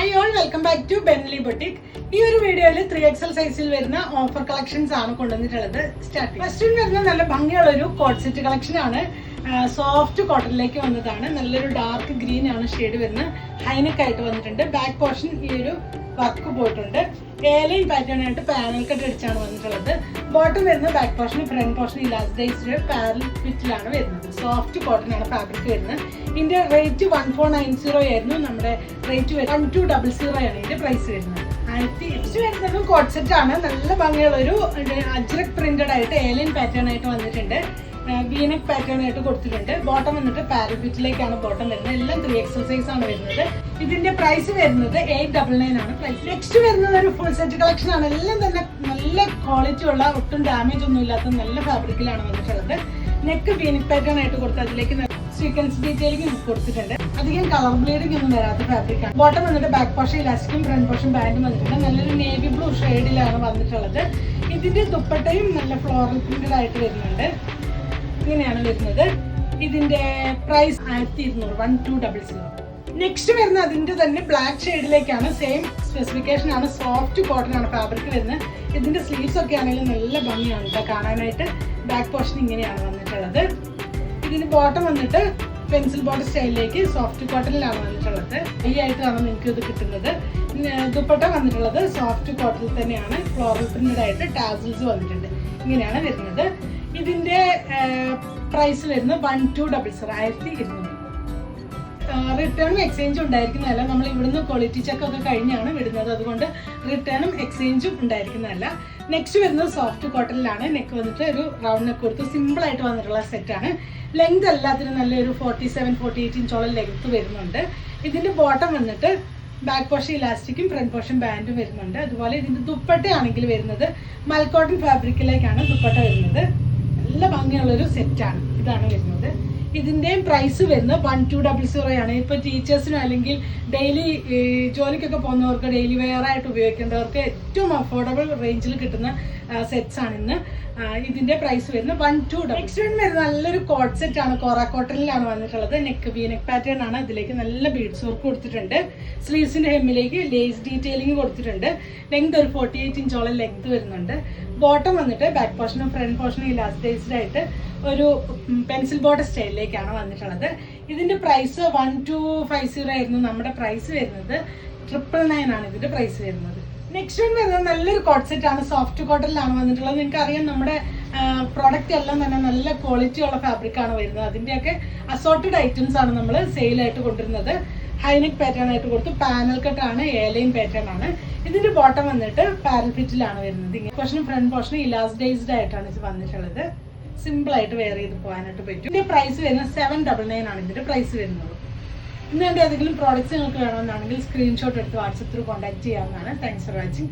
Hi all, welcome back to Benly Boutique. ഈ ഒരു വീഡിയോയിൽ 3XL സൈസിൽ വരുന്ന ഓഫർ കളക്ഷൻസ് ആണ് കൊണ്ടുവന്നിട്ടുള്ളത്. ഫസ്റ്റ് വരുന്ന നല്ല ഭംഗിയുള്ള ഒരു കോട്ട് സെറ്റ് കളക്ഷൻ ആണ്. സോഫ്റ്റ് കോട്ടണിലേക്ക് വന്നതാണ്. നല്ലൊരു ഡാർക്ക് ഗ്രീൻ ആണ് ഷെയ്ഡ് വരുന്നത്. ഹൈനെക്ക് ആയിട്ട് വന്നിട്ടുണ്ട്. ബാക്ക് പോർഷൻ ഈ ഒരു വർക്ക് പോയിട്ടുണ്ട്. എയർലൈൻ പാറ്റേൺ ആയിട്ട് പാനൽ കട്ട് അടിച്ചാണ് വന്നിട്ടുള്ളത്. ബോട്ടം വരുന്ന back portion front portion elastic parallel ഫിറ്റിലാണ് വരുന്നത്. സോഫ്റ്റ് കോട്ടൺ ആണ് ഫാബ്രിക് വരുന്നത്. ഇതിന്റെ റേറ്റ് 1490 ആയിരുന്നു. നമ്മുടെ റേറ്റ് 1200 ആണ് ഇതിന്റെ പ്രൈസ് വരുന്നത്. വരുന്നത് കോട്ട് സെറ്റ് ആണ്. നല്ല ഭംഗിയുള്ള ഒരു അജ്രക് പ്രിന്റഡ് ആയിട്ട് എയർലൈൻ പാറ്റേൺ ആയിട്ട് വന്നിട്ടുണ്ട്. വീനെക്ക് പാറ്റേൺ ആയിട്ട് കൊടുത്തിട്ടുണ്ട്. ബോട്ടം വന്നിട്ട് പാരഫിറ്റിലേക്കാണ് ബോട്ടം വരുന്നത്. എല്ലാം 3XL സൈസ് ആണ് വരുന്നത്. ഇതിന്റെ പ്രൈസ് വരുന്നത് 899 ആണ് പ്രൈസ്. നെക്സ്റ്റ് വരുന്നത് ഒരു ഫുൾ സെറ്റ് കളക്ഷൻ ആണ്. എല്ലാം തന്നെ നല്ല ക്വാളിറ്റി ഉള്ള, ഒട്ടും ഡാമേജ് ഒന്നും ഇല്ലാത്ത നല്ല ഫാബ്രിക്കിലാണ് വന്നിട്ടുള്ളത്. നെക്ക് വീനെക്ക് പാറ്റേൺ ആയിട്ട് കൊടുത്ത് അതിലേക്ക് സീക്വൻസ് ഡീറ്റെയിലിംഗ് കൊടുത്തിട്ടുണ്ട്. അധികം കളർ ബ്ലീഡിംഗ് ഒന്നും വരാത്ത ഫാബ്രിക്കാണ്. ബോട്ടം വന്നിട്ട് ബാക്ക് പോർഷൻ ഇലാസ്റ്റിക്കും ഫ്രണ്ട് പോർഷൻ ബാൻഡും വന്നിട്ടുണ്ട്. നല്ലൊരു നേവി ബ്ലൂ ഷെയ്ഡിലാണ് വന്നിട്ടുള്ളത്. ഇതിന്റെ ദുപ്പട്ടയും നല്ല ഫ്ലോറൽ പ്രിന്റഡ് ആയിട്ട് വരുന്നുണ്ട്. ഇങ്ങനെയാണ് വരുന്നത്. ഇതിന്റെ പ്രൈസ് 1200. നെക്സ്റ്റ് വരുന്നത് അതിന്റെ തന്നെ ബ്ലാക്ക് ഷെയ്ഡിലേക്കാണ്. സെയിം സ്പെസിഫിക്കേഷൻ ആണ്. സോഫ്റ്റ് കോട്ടൺ ആണ് ഫാബ്രിക് വരുന്നത്. ഇതിന്റെ സ്ലീവ്സ് ഒക്കെ ആണെങ്കിലും നല്ല ഭംഗിയാണ് കേട്ടോ കാണാനായിട്ട്. ബാക്ക് പോർഷൻ ഇങ്ങനെയാണ് വന്നിട്ടുള്ളത്. ഇതിന് ബോട്ടം വന്നിട്ട് പെൻസിൽ ബോട്ടം സ്റ്റൈലിലേക്ക് സോഫ്റ്റ് കോട്ടണിലാണ് വന്നിട്ടുള്ളത്. ഈ ആയിട്ടാണ് നിങ്ങൾക്ക് ഇത് കിട്ടുന്നത്. ദുപ്പട്ട വന്നിട്ടുള്ളത് സോഫ്റ്റ് കോട്ടണിൽ തന്നെയാണ്. ഫ്ലോറൽ പ്രിന്റഡ് ആയിട്ട് ടാസിൽസ് വന്നിട്ടുണ്ട്. ഇങ്ങനെയാണ് വരുന്നത്. ഇതിന്റെ പ്രൈസ് വരുന്നത് 1200. 1200. റിട്ടേണും എക്സ്ചേഞ്ചും ഉണ്ടായിരിക്കുന്നതല്ല. നമ്മൾ ഇവിടുന്ന് ക്വാളിറ്റി ചെക്ക് ഒക്കെ കഴിഞ്ഞാണ് വിടുന്നത്. അതുകൊണ്ട് റിട്ടേണും എക്സ്ചേഞ്ചും ഉണ്ടായിരിക്കുന്നതല്ല. നെക്സ്റ്റ് വരുന്നത് സോഫ്റ്റ് കോട്ടണിലാണ്. നെക്ക് വന്നിട്ട് ഒരു റൗണ്ട് നെക്ക് കൊടുത്ത് സിമ്പിൾ ആയിട്ട് വന്നിട്ടുള്ള സെറ്റാണ്. ലെങ്ത് എല്ലാത്തിനും നല്ലൊരു 47-48 ഇഞ്ചോളം ലെങ്ത് വരുന്നുണ്ട്. ഇതിന്റെ ബോട്ടം വന്നിട്ട് ബാക്ക് പോർഷൻ ഇലാസ്റ്റിക്കും ഫ്രണ്ട് പോർഷൻ ബാൻഡും വരുന്നുണ്ട്. അതുപോലെ ഇതിന്റെ ദുപ്പട്ടയാണെങ്കിൽ വരുന്നത് മൽക്കോട്ടൺ ഫാബ്രിക്കിലേക്കാണ് ദുപ്പട്ട വരുന്നത്. നല്ല ഭംഗിയുള്ളൊരു സെറ്റാണ്. ഇതാണ് വരുന്നത്. ഇതിന്റെയും പ്രൈസ് വരുന്നത് 1200 ആണ്. ഇപ്പൊ ടീച്ചേഴ്സിനും അല്ലെങ്കിൽ ഡെയിലി ജോലിക്കൊക്കെ പോകുന്നവർക്ക് ഡെയിലി വെയർ ആയിട്ട് ഉപയോഗിക്കേണ്ടവർക്ക് ഏറ്റവും അഫോർഡബിൾ റേഞ്ചിൽ കിട്ടുന്ന സെറ്റ്സ് ആണ് ഇന്ന്. ഇതിന്റെ പ്രൈസ് വരുന്നത് 1200. നെക്സ്റ്റ് വരുന്നത് നല്ലൊരു കോട്ട് സെറ്റ് ആണ്. കോറ കോട്ടണിലാണ് വന്നിട്ടുള്ളത്. നെക്ക് വീനെക്ക് പാറ്റേൺ ആണ്. ഇതിലേക്ക് നല്ല ബീഡ്സ് വർക്ക് കൊടുത്തിട്ടുണ്ട്. സ്ലീവ്സിന്റെ ഹെമ്മിലേക്ക് ലേസ് ഡീറ്റെയിലിംഗ് കൊടുത്തിട്ടുണ്ട്. ലെങ്ത് ഒരു 48 ഇഞ്ചോളം ലെങ്ത് വരുന്നുണ്ട്. ബോട്ടം വന്നിട്ട് ബാക്ക് പോർഷനും ഫ്രണ്ട് പോർഷനും ഇലാസ്റ്റിക് ആയിട്ട് ഒരു പെൻസിൽ ബോർഡർ സ്റ്റൈലിലേക്കാണ് വന്നിട്ടുള്ളത്. ഇതിന്റെ പ്രൈസ് 1250 ആയിരുന്നു. നമ്മുടെ പ്രൈസ് വരുന്നത് 999 ആണ് ഇതിന്റെ പ്രൈസ് വരുന്നത്. നെക്സ്റ്റ് വരുന്നത് നല്ലൊരു കോട്ട് സെറ്റ് ആണ്. സോഫ്റ്റ് കോട്ടണിലാണ് വന്നിട്ടുള്ളത്. നിങ്ങൾക്ക് അറിയാം നമ്മുടെ പ്രോഡക്റ്റ് എല്ലാം തന്നെ നല്ല ക്വാളിറ്റി ഉള്ള ഫാബ്രിക് ആണ് വരുന്നത്. അതിന്റെയൊക്കെ അസോർട്ടഡ് ഐറ്റംസ് ആണ് നമ്മൾ സെയിലായിട്ട് കൊണ്ടുവരുന്നത്. ഹൈനെക്ക് പാറ്റേൺ ആയിട്ട് കൊടുത്ത് പാനൽ കട്ട് ആണ്. എയർലൈൻ പാറ്റേൺ ആണ്. ഇതിന്റെ ബോട്ടം വന്നിട്ട് പാരൽ ഫിറ്റിലാണ് വരുന്നത്. പോർഷനും ഫ്രണ്ട് പോർഷനും ഇലാസ്റ്റിക് ആയിട്ടാണ് ഇത് വന്നിട്ടുള്ളത്. സിമ്പിൾ ആയിട്ട് വെയർ ചെയ്ത് പോകാനായിട്ട് പറ്റും. ഇതിന്റെ പ്രൈസ് വരുന്നത് 799 ആണ് ഇതിന്റെ പ്രൈസ് വരുന്നത്. ഇന്ന് ഏതെങ്കിലും പ്രോഡക്ട്സ് നിങ്ങൾക്ക് വേണമെന്നാണെങ്കിൽ സ്ക്രീൻഷോട്ട് എടുത്ത് വാട്സപ്പ് ത്രൂ കോൺടാക്ട് ചെയ്യാവുന്നതാണ്. Thanks for watching.